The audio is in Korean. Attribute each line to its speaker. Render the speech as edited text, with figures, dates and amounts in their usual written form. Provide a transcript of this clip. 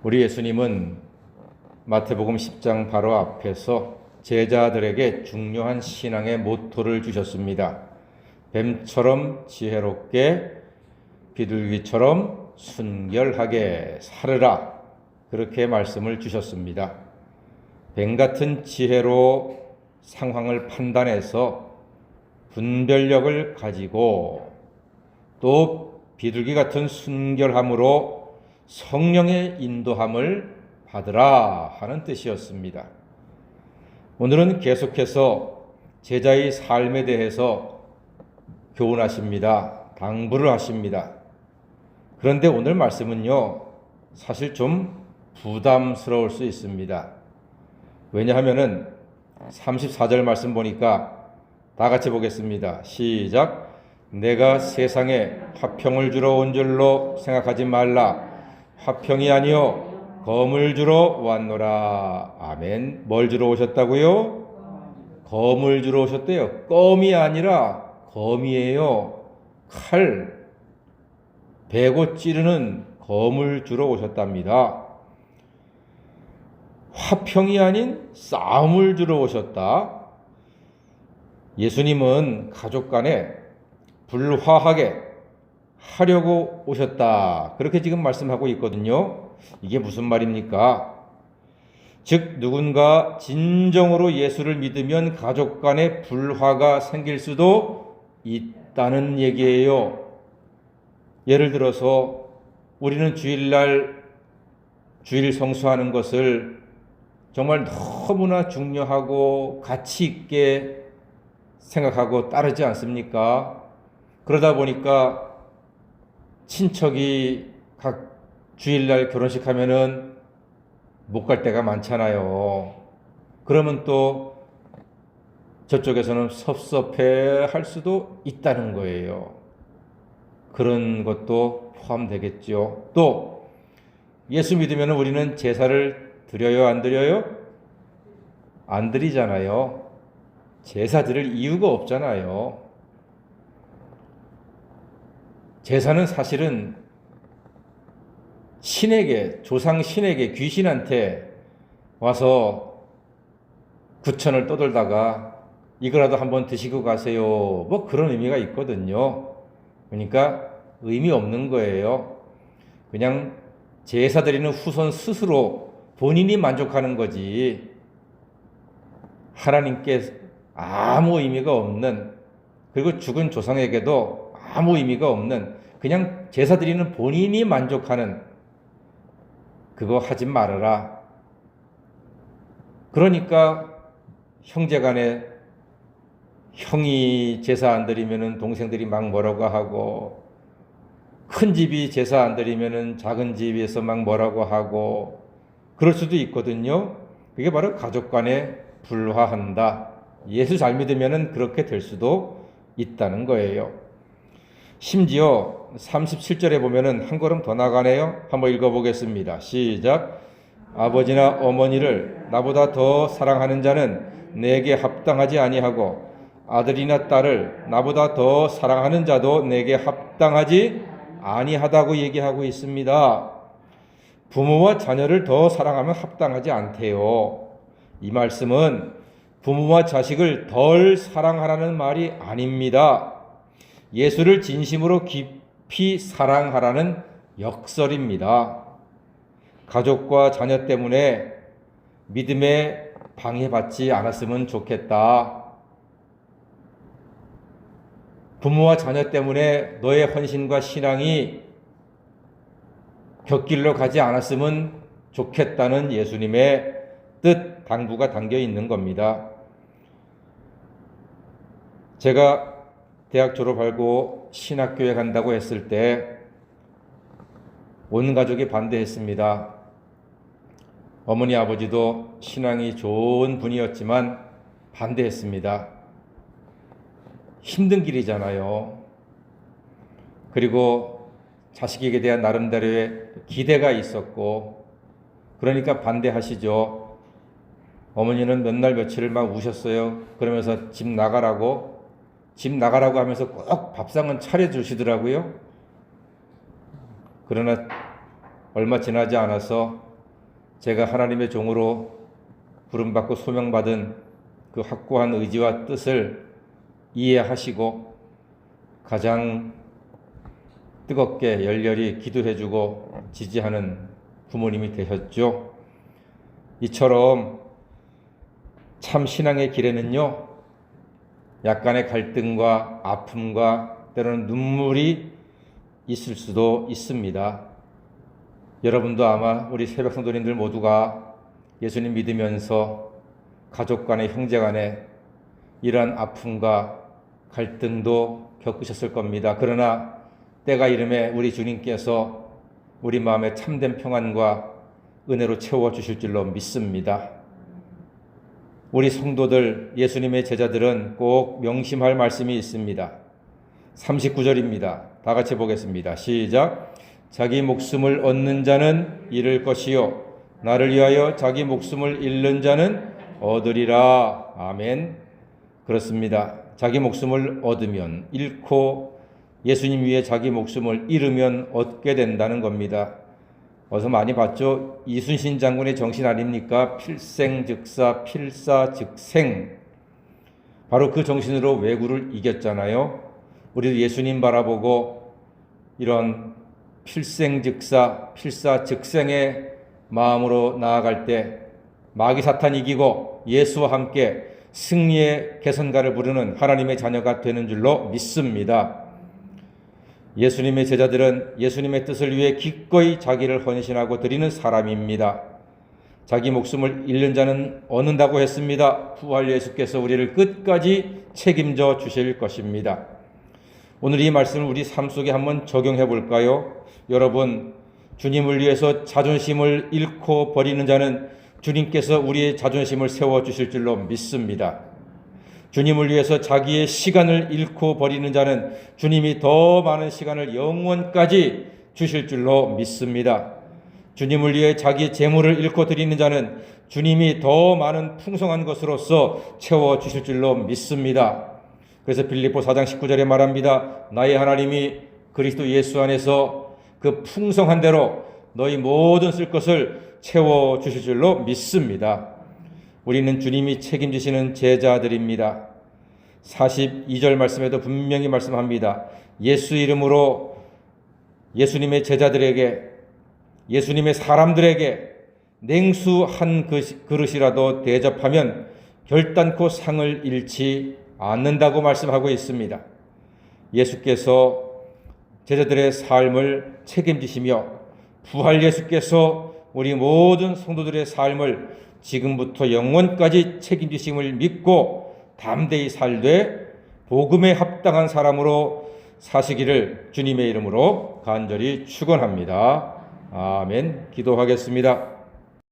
Speaker 1: 우리 예수님은 마태복음 10장 바로 앞에서 제자들에게 중요한 신앙의 모토를 주셨습니다. 뱀처럼 지혜롭게 비둘기처럼 순결하게 살으라, 그렇게 말씀을 주셨습니다. 뱀 같은 지혜로 상황을 판단해서 분별력을 가지고 또 비둘기 같은 순결함으로 성령의 인도함을 받으라 하는 뜻이었습니다. 오늘은 계속해서 제자의 삶에 대해서 교훈하십니다. 당부를 하십니다. 그런데 오늘 말씀은요, 사실 좀 부담스러울 수 있습니다. 왜냐하면은 34절 말씀 보니까 다 같이 보겠습니다. 시작. 내가 세상에 화평을 주러 온 줄로 생각하지 말라. 화평이 아니요 검을 주러 왔노라. 아멘. 뭘 주러 오셨다고요? 검을 주러 오셨대요. 껌이 아니라 검이에요. 칼, 베고 찌르는 검을 주러 오셨답니다. 화평이 아닌 싸움을 주러 오셨다. 예수님은 가족 간에 불화하게 하려고 오셨다, 그렇게 지금 말씀하고 있거든요. 이게 무슨 말입니까? 즉 누군가 진정으로 예수를 믿으면 가족 간에 불화가 생길 수도 있다는 얘기예요. 예를 들어서 우리는 주일날 주일 성수하는 것을 정말 너무나 중요하고 가치 있게 생각하고 따르지 않습니까? 그러다 보니까 친척이 각 주일날 결혼식 하면은 못 갈 때가 많잖아요. 그러면 또 저쪽에서는 섭섭해 할 수도 있다는 거예요. 그런 것도 포함되겠죠. 또 예수 믿으면 우리는 제사를 드려요, 안 드려요? 안 드리잖아요. 제사 드릴 이유가 없잖아요. 제사는 사실은 신에게, 조상 신에게, 귀신한테 와서 구천을 떠돌다가 이거라도 한번 드시고 가세요, 뭐 그런 의미가 있거든요. 그러니까 의미 없는 거예요. 그냥 제사 드리는 후손 스스로 본인이 만족하는 거지 하나님께 아무 의미가 없는, 그리고 죽은 조상에게도 아무 의미가 없는, 그냥 제사 드리는 본인이 만족하는 그거 하지 말아라. 그러니까 형제간에 형이 제사 안 드리면은 동생들이 막 뭐라고 하고, 큰 집이 제사 안 드리면은 작은 집에서 막 뭐라고 하고, 그럴 수도 있거든요. 그게 바로 가족 간에 불화한다. 예수 잘 믿으면은 그렇게 될 수도 있다는 거예요. 심지어 37절에 보면은 한 걸음 더 나가네요. 한번 읽어보겠습니다. 시작. 아버지나 어머니를 나보다 더 사랑하는 자는 내게 합당하지 아니하고 아들이나 딸을 나보다 더 사랑하는 자도 내게 합당하지 아니하다고 얘기하고 있습니다. 부모와 자녀를 더 사랑하면 합당하지 않대요. 이 말씀은 부모와 자식을 덜 사랑하라는 말이 아닙니다. 예수를 진심으로 깊이 사랑하라는 역설입니다. 가족과 자녀 때문에 믿음에 방해받지 않았으면 좋겠다. 부모와 자녀 때문에 너의 헌신과 신앙이 곁길로 가지 않았으면 좋겠다는 예수님의 뜻, 당부가 담겨 있는 겁니다. 제가 대학 졸업하고 신학교에 간다고 했을 때 온 가족이 반대했습니다. 어머니 아버지도 신앙이 좋은 분이었지만 반대했습니다. 힘든 길이잖아요. 그리고 자식에게 대한 나름대로의 기대가 있었고, 그러니까 반대하시죠. 어머니는 몇 날 며칠을 막 우셨어요. 그러면서 집 나가라고 하면서 꼭 밥상은 차려주시더라고요. 그러나 얼마 지나지 않아서 제가 하나님의 종으로 부름받고 소명받은 그 확고한 의지와 뜻을 이해하시고 가장 뜨겁게 열렬히 기도해주고 지지하는 부모님이 되셨죠. 이처럼 참 신앙의 길에는요, 약간의 갈등과 아픔과 때로는 눈물이 있을 수도 있습니다. 여러분도 아마 우리 새벽 성도님들 모두가 예수님 믿으면서 가족 간의 형제 간의 이러한 아픔과 갈등도 겪으셨을 겁니다. 그러나 때가 이름에 우리 주님께서 우리 마음에 참된 평안과 은혜로 채워주실 줄로 믿습니다. 우리 성도들, 예수님의 제자들은 꼭 명심할 말씀이 있습니다. 39절입니다. 다 같이 보겠습니다. 시작. 자기 목숨을 얻는 자는 잃을 것이요 나를 위하여 자기 목숨을 잃는 자는 얻으리라. 아멘. 그렇습니다. 자기 목숨을 얻으면 잃고 예수님 위해 자기 목숨을 잃으면 얻게 된다는 겁니다. 어서 많이 봤죠? 이순신 장군의 정신 아닙니까? 필생즉사, 필사즉생. 바로 그 정신으로 왜구를 이겼잖아요. 우리도 예수님 바라보고 이런 필생즉사, 필사즉생의 마음으로 나아갈 때 마귀 사탄 이기고 예수와 함께 승리의 개선가를 부르는 하나님의 자녀가 되는 줄로 믿습니다. 예수님의 제자들은 예수님의 뜻을 위해 기꺼이 자기를 헌신하고 드리는 사람입니다. 자기 목숨을 잃는 자는 얻는다고 했습니다. 부활 예수께서 우리를 끝까지 책임져 주실 것입니다. 오늘 이 말씀을 우리 삶 속에 한번 적용해 볼까요? 여러분, 주님을 위해서 자존심을 잃고 버리는 자는 주님께서 우리의 자존심을 세워주실 줄로 믿습니다. 주님을 위해서 자기의 시간을 잃고 버리는 자는 주님이 더 많은 시간을 영원까지 주실 줄로 믿습니다. 주님을 위해 자기 재물을 잃고 드리는 자는 주님이 더 많은 풍성한 것으로서 채워주실 줄로 믿습니다. 그래서 빌립보 4장 19절에 말합니다. 나의 하나님이 그리스도 예수 안에서 그 풍성한 대로 너희 모든 쓸 것을 채워주실 줄로 믿습니다. 우리는 주님이 책임지시는 제자들입니다. 42절 말씀에도 분명히 말씀합니다. 예수 이름으로 예수님의 제자들에게, 예수님의 사람들에게 냉수 한 그릇이라도 대접하면 결단코 상을 잃지 않는다고 말씀하고 있습니다. 예수께서 제자들의 삶을 책임지시며 부활 예수께서 우리 모든 성도들의 삶을 지금부터 영원까지 책임지심을 믿고 담대히 살되 복음에 합당한 사람으로 사시기를 주님의 이름으로 간절히 축원합니다. 아멘. 기도하겠습니다.